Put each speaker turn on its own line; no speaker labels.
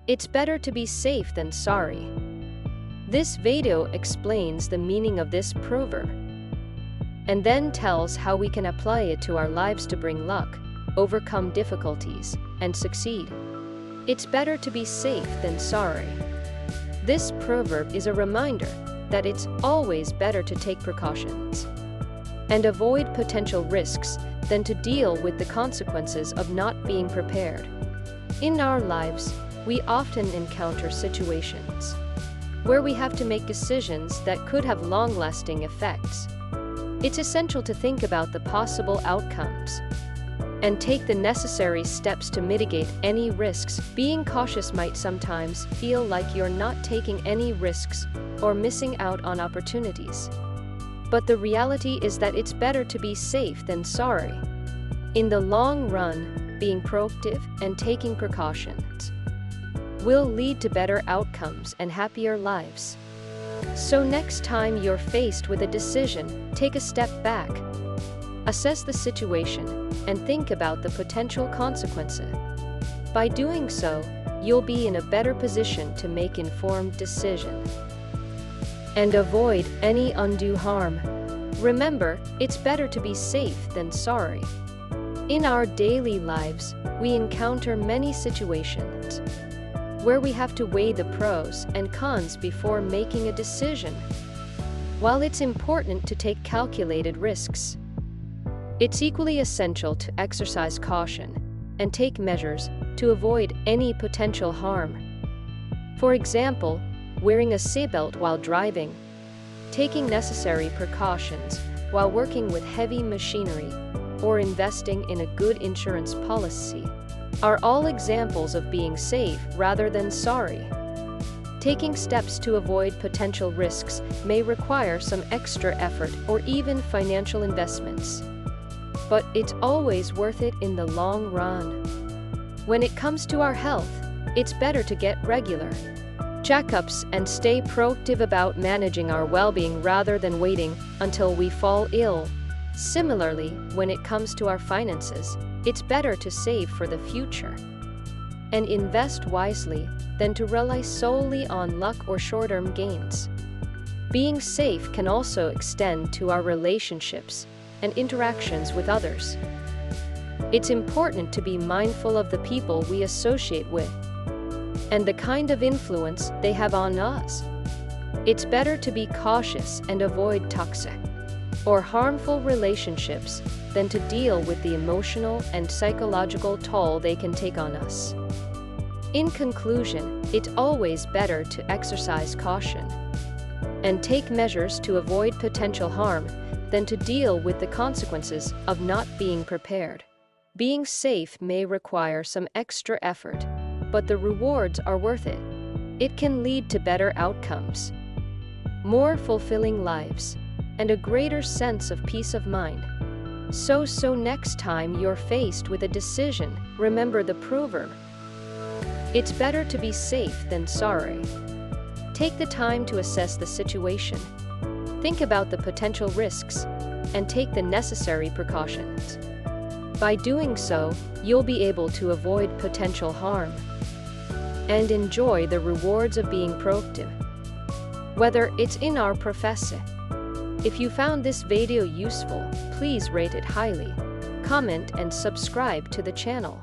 It's better to be safe than sorry. This video explains the meaning of this proverb and then tells how we can apply it to our lives to bring luck, overcome difficulties, and succeed. It's better to be safe than sorry. This proverb is a reminder that it's always better to take precautions and avoid potential risks than to deal with the consequences of not being prepared. In our lives, we often encounter situations where we have to make decisions that could have long-lasting effects. It's essential to think about the possible outcomes and take the necessary steps to mitigate any risks. Being cautious might sometimes feel like you're not taking any risks or missing out on opportunities. But the reality is that it's better to be safe than sorry. In the long run, being proactive and taking precautions will lead to better outcomes and happier lives. So next time you're faced with a decision, take a step back, assess the situation, and think about the potential consequences. By doing so, you'll be in a better position to make informed decisions and avoid any undue harm. Remember, it's better to be safe than sorry. In our daily lives, we encounter many situations where we have to weigh the pros and cons before making a decision. While it's important to take calculated risks, it's equally essential to exercise caution and take measures to avoid any potential harm. For example, wearing a seatbelt while driving, taking necessary precautions while working with heavy machinery, or investing in a good insurance policy are all examples of being safe rather than sorry. Taking steps to avoid potential risks may require some extra effort or even financial investments, but it's always worth it in the long run. When it comes to our health, it's better to get regular checkups and stay proactive about managing our well-being rather than waiting until we fall ill. Similarly, when it comes to our finances, it's better to save for the future and invest wisely than to rely solely on luck or short-term gains. Being safe can also extend to our relationships and interactions with others. It's important to be mindful of the people we associate with and the kind of influence they have on us. It's better to be cautious and avoid toxic or harmful relationships than to deal with the emotional and psychological toll they can take on us. In conclusion, it's always better to exercise caution and take measures to avoid potential harm than to deal with the consequences of not being prepared. Being safe may require some extra effort, but the rewards are worth it. It can lead to better outcomes, more fulfilling lives, and a greater sense of peace of mind. So next time you're faced with a decision, remember the proverb. It's better to be safe than sorry. Take the time to assess the situation, think about the potential risks, and take the necessary precautions. By doing so, you'll be able to avoid potential harm and enjoy the rewards of being proactive, whether it's in our profession. If you found this video useful, please rate it highly, comment and subscribe to the channel.